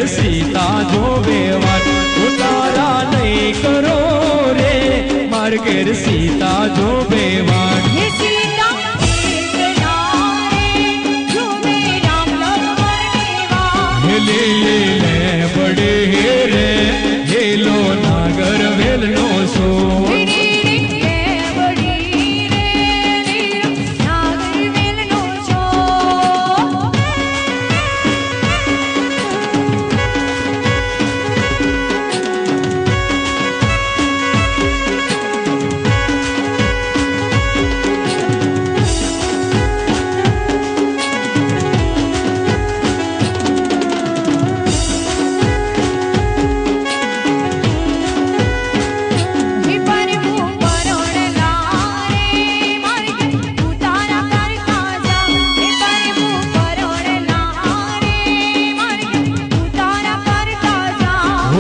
सीता जो बेवाट उतारा नहीं करो रे मार्गेर सीता जो बेवाट ले ले ले बड़े रे हेलो नागर वेल नो सो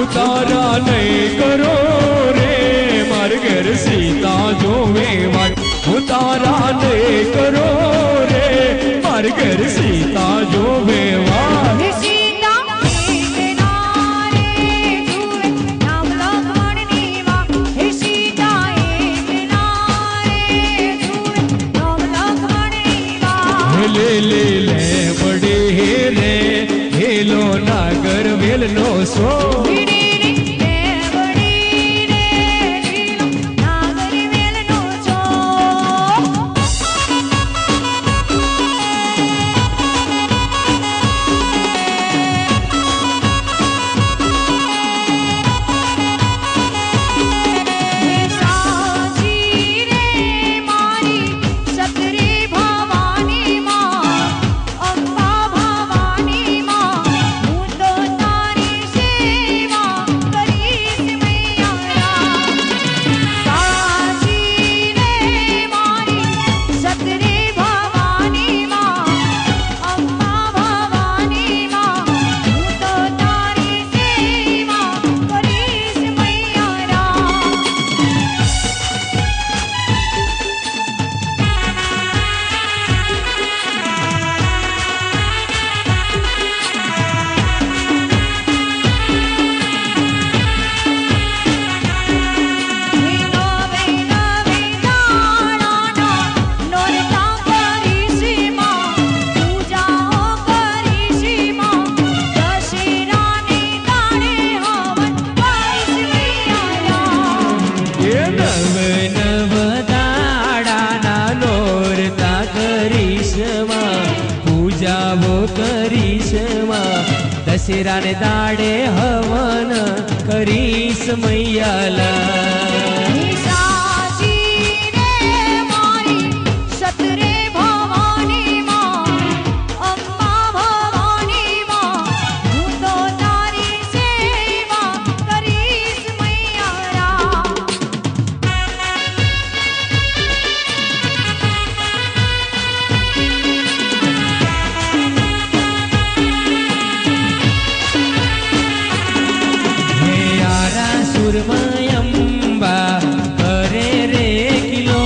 उतारा नहीं करो रे मार्गेर सीता जो बेवाट उतारा नहीं करो रे मार्गेर सीता जो बेवाट ले ले ले बड़े रे हेलो नागर वेल नो सो दशेरा ने दाड़े हवन करीस मैयाला सुरमयंबा करे रे किलो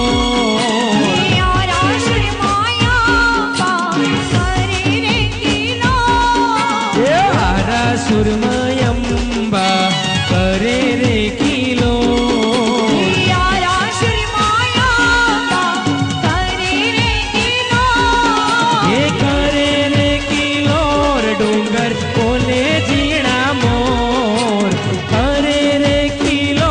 सुरमयंबा करे रे किलो करे रे किलो डूंगर कोले जीणा मोर करे रे किलो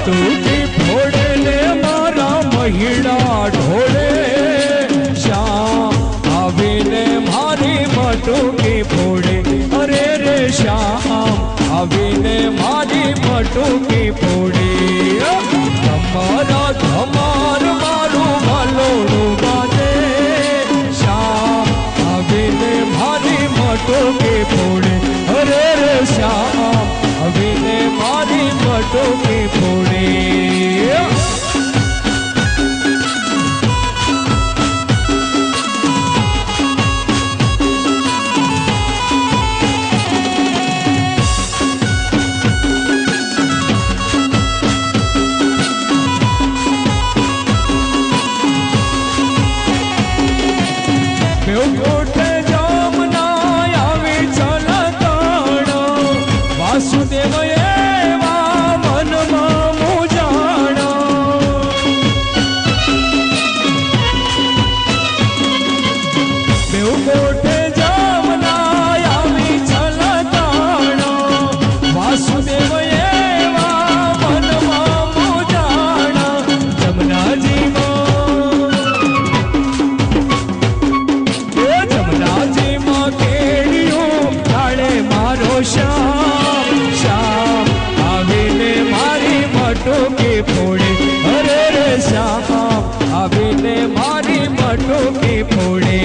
મટુકી ફોડે ને મારા મહિડા ઢોળે શ્યામ આવીને મારી મટુકી ફોડે અરે રે શ્યામ આવીને મારી મટુકી ફોડે તમારા ધમાર મારું વાલોડું બાજે શ્યામ આવીને મારી મટુકી ફોડે અરે રે શ્યામ આવીને મારી મટુકી ફોડે વાસુદેવ એવા મનમાં મુજાણો બેઉ કોઠે જામના આવી છલકાણો વાસુદેવ એવા મનમાં મુજાણા જમનાજીમાં કેડિયું તાળે મારો શ્યામ આવીને મારી મટુકી ફોડે અરે રે શ્યામ આવીને મારી મટુકી ફોડે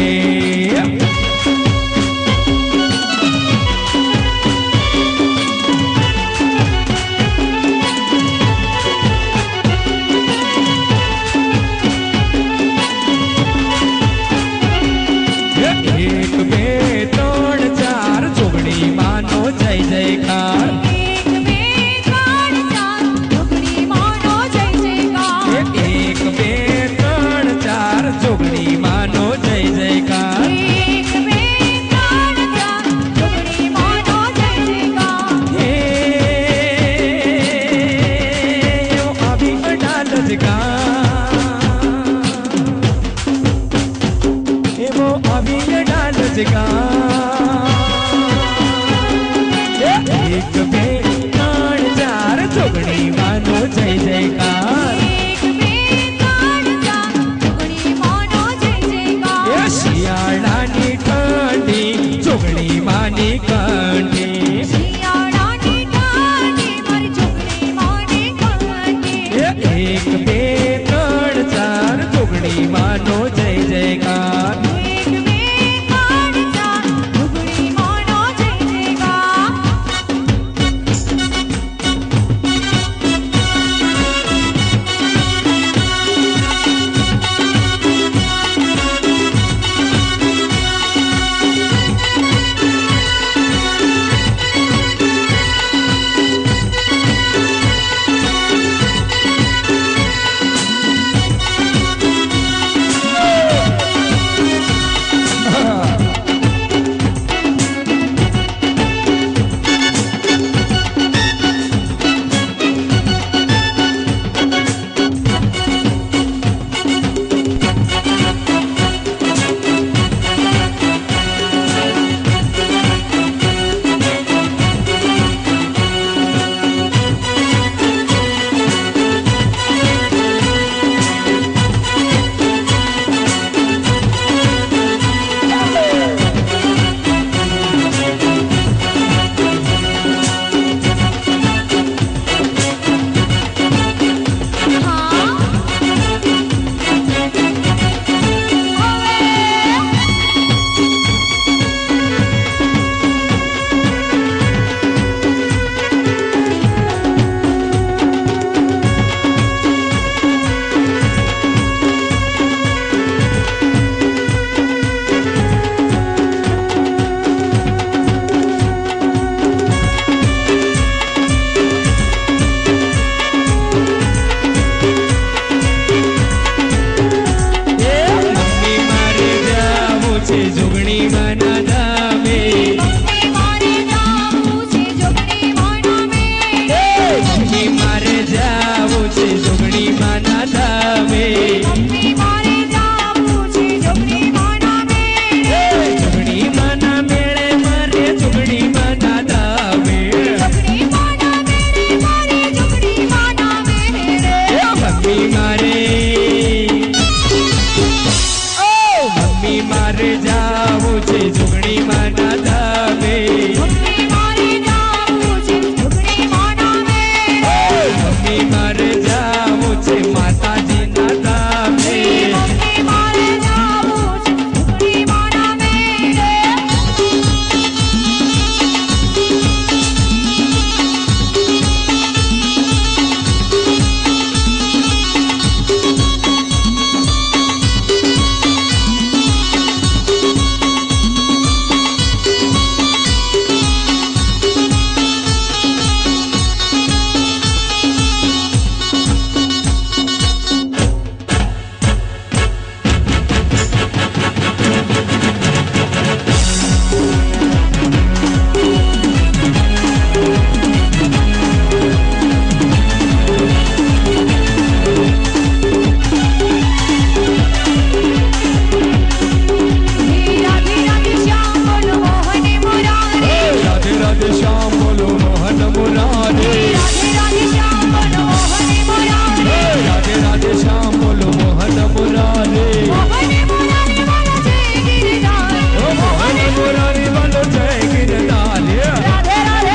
એક બે ત્રણ ચાર જોગણી માનો જય જયકાર એક બે ત્રણ ચાર જોગણી માનો જય જયકાર એક બે ત્રણ ચાર જોગણી માનો જય જયકાર એક બે ત્રણ ચાર જોગણી માનો જય જયકાર હે આવી અડાલ જગા એવો આવી અડાલ જગા એક બે ત્રણ ચાર જોગણી માનો જય જયકાર એક બે ત્રણ ચાર જોગણી માનો જય જયકાર એ શિયાળાની ઠંડી જોગણી માની કંઠી શિયાળાની ઠંડી મારી જોગણી માની કંઠી એક બે ત્રણ ચાર જોગણી માનો જય જયકાર એક બે ત્રણ ચાર જોગણી માનો જય જયકાર મારે જાવું છે જોગણી માના ધામે મમ્મી મારે જાવું છે જોગણી માના મેળે મમ્મી મારે જાવું છે માતાજીના ધામે મમ્મી મારે જાવું છે જોગણી માના મેળે રાધે રાધે શ્યામ બોલો મોહન મુરારે રાધે રાધે શ્યામ બોલો મોહન મુરારે રાધે રાધે શ્યામ બોલો મોહન મુરારે રાધે રાધે શ્યામ બોલો મોહન મુરારે મોહન મુરારે વાલા જય ગિરધાર ઓ મોહન મુરારી વાલો જય ગિરધાર રાધે રાધે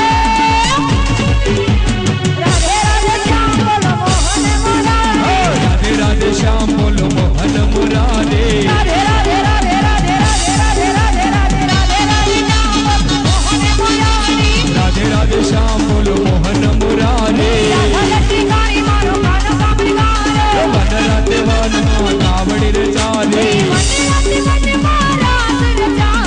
રાધે રાધે શ્યામ બોલો મોહન મુરારે રાધે રાધે શ્યામ બોલો મોહન મુરારે રાધે રાધે રાધે રાધે રાધે રાધે રાધે રાધે રાધે શ્યામ બોલો મોહન મુરારે રાધે રાધે શ્યામ બોલો મોહન મુરારે રાધા લક્ષ્મી કાળી મારો ગાનો સાંભળનારો વન રાતે વનમાં કાવડી રે ચાલે મને મારા સરજા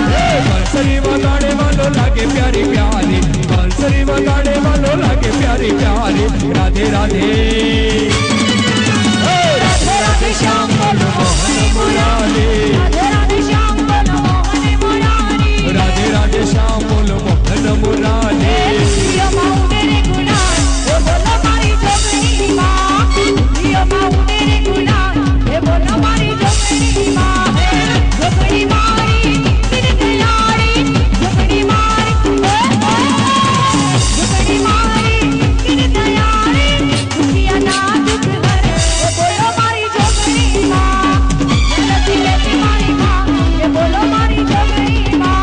બંસરી વગાડે વાલો લાગે પ્યારી પ્યારી બંસરી વગાડે વાલો લાગે પ્યારી પ્યારી રાધે રાધે રાધે રાધે શ્યામ બોલો મોહન મુરારે રાધે રાધે શ્યામ બોલો મોહન મુરારી રાધે રાધે શ્યામ બોલો મોહન મુરારે પ્રિય માઉને રે ગુના એ બોલો મારી જોગણી માં પ્રિય માઉને રે ગુના એ બોલો મારી જોગણી માં જોગણી મારી કિરદયાળી જોગણી મારી જોગણી મારી કિરદયાળી દુખિયા ના દુખ હરે એ બોલો મારી જોગણી માં નથી લેતી મારી માં એ બોલો મારી જોગણી માં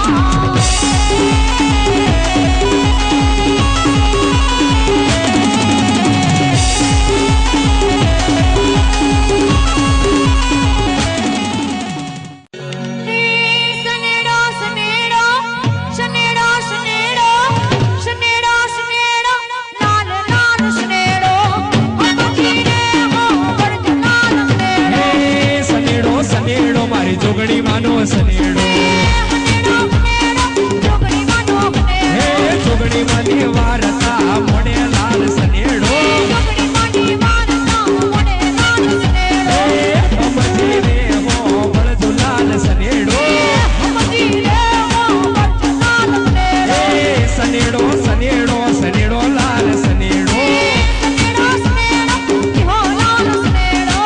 સનેડો સનેડો સનેડો સનેડો સનેડો સનેડો લાલ લાલ સનેડો અમથી રે હો વર્ગ લાલ સનેડો હે સનેડો સનેડો મારી જોગણી માનો સનેડો સનેડો સનેડો જોગણી માનો હે સનેડો જોગણી માની વારતા મોડે લાલ સનેડો જોગણી માની વારતા મોડે લાલ સનેડો હે અમજી રે મો બળદુ લાલ સનેડો અમથી રે હો વર્ગ લાલ સનેડો હે સનેડો સનેડો સનેડો લાલ સનેડો સનેડો સનેડો હો લાલ સનેડો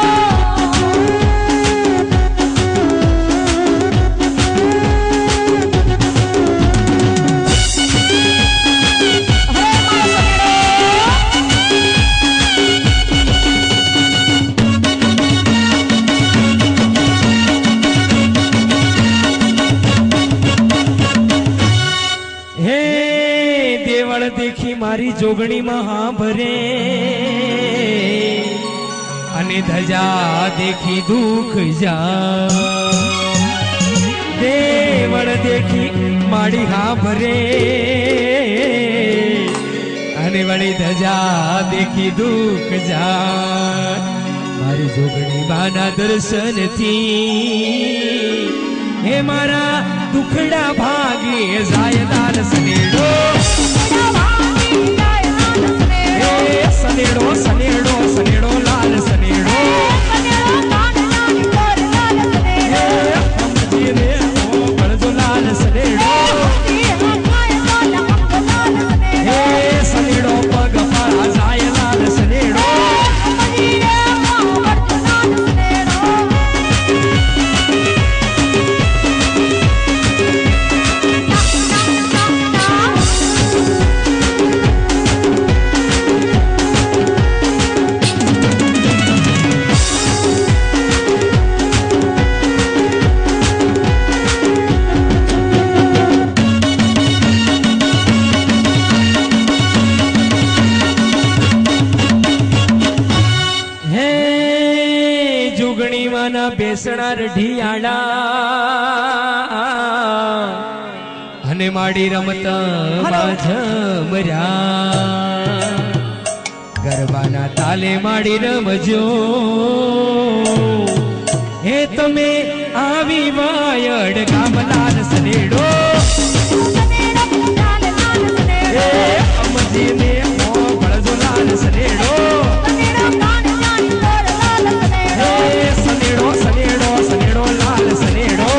હે દેવળ દેખી મારી જોગણી મહાભરે અને ધજા દેખી દુઃખ જા દેવળ દેખી માડી હા ભરે અને વળી ધજા દેખી દુઃખ જા મારી જોગણી બાના દર્શનથી હે મારા દુખડા ભાગી જાય લાલ સનેડો હે સનેડો સનેડો સનેડો લાલ સનેડો હે અમજી રે ઓ બળદો લાલ સનેડો હે સનેડો પગ પા જાય લાલ સનેડો બેસણા રઢિયાળા અને માડી રમતા બાજમર્યા ગરબાના તાલે માડી રમજો હે તમે આવી વાયડ ગામલાલ સનેડો હે અમજીને મો ભળજો લાલ સનેડો સનેડો સનેડો સનેડો લાલ સનેડો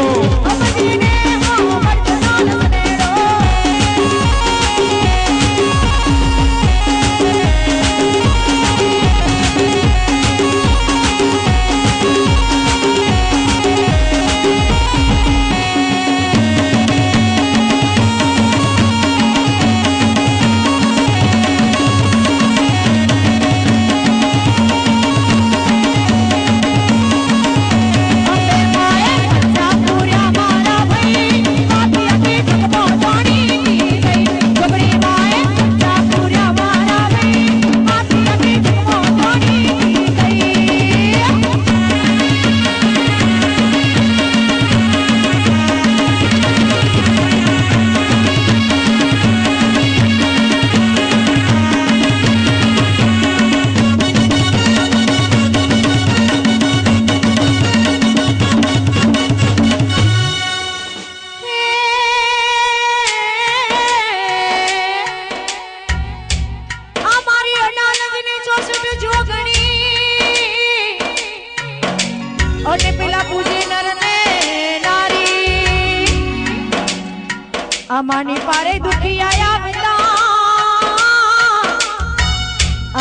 અમાની પારે દુખી આયા બતા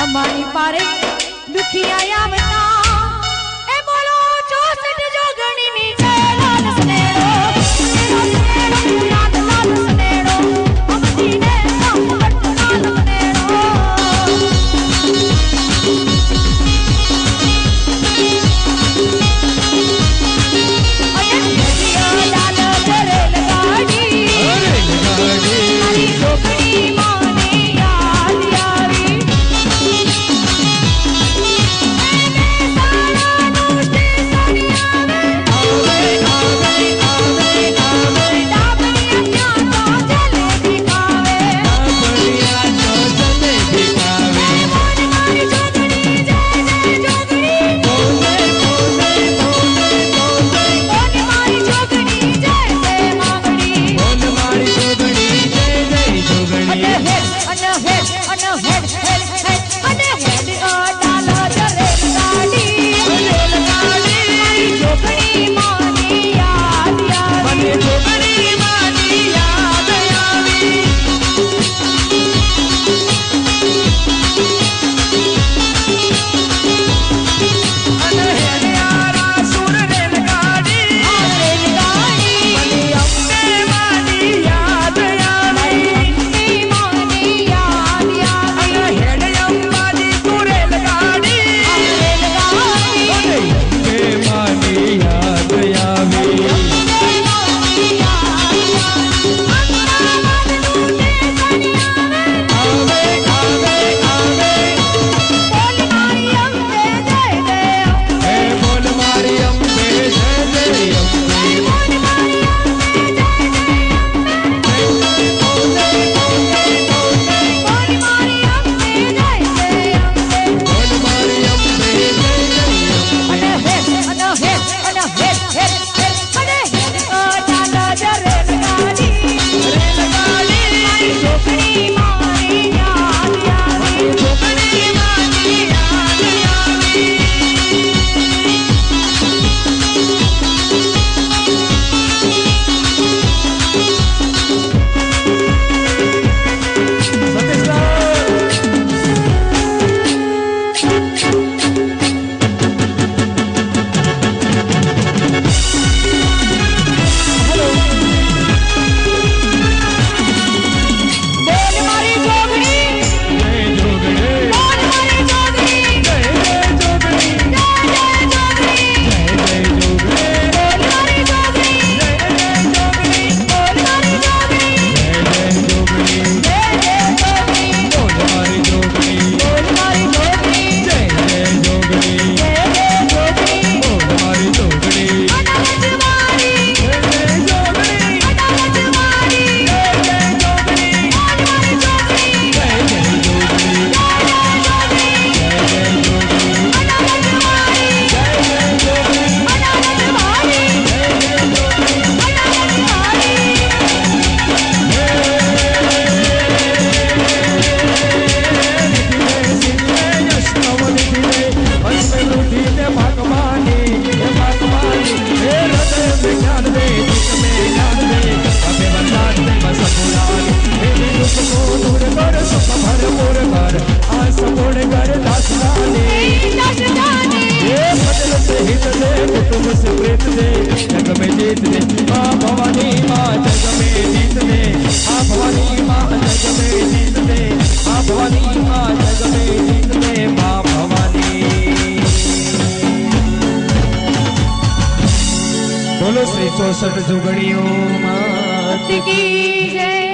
અમાની પારે દુખી આયા બતા એ બોલો 64 જોગણી ની જય લાલ સનેડો લાલ લાલ સનેડો અમજીને લાલ સનેડો અરે हाँ भवानी माँ जग में जीत दे, हाँ भवानी माँ जग में जीत दे, हाँ भवानी माँ जग में जीत दे, माँ भवानी। बोलो श्री 64 जुगड़ियों मात की जय।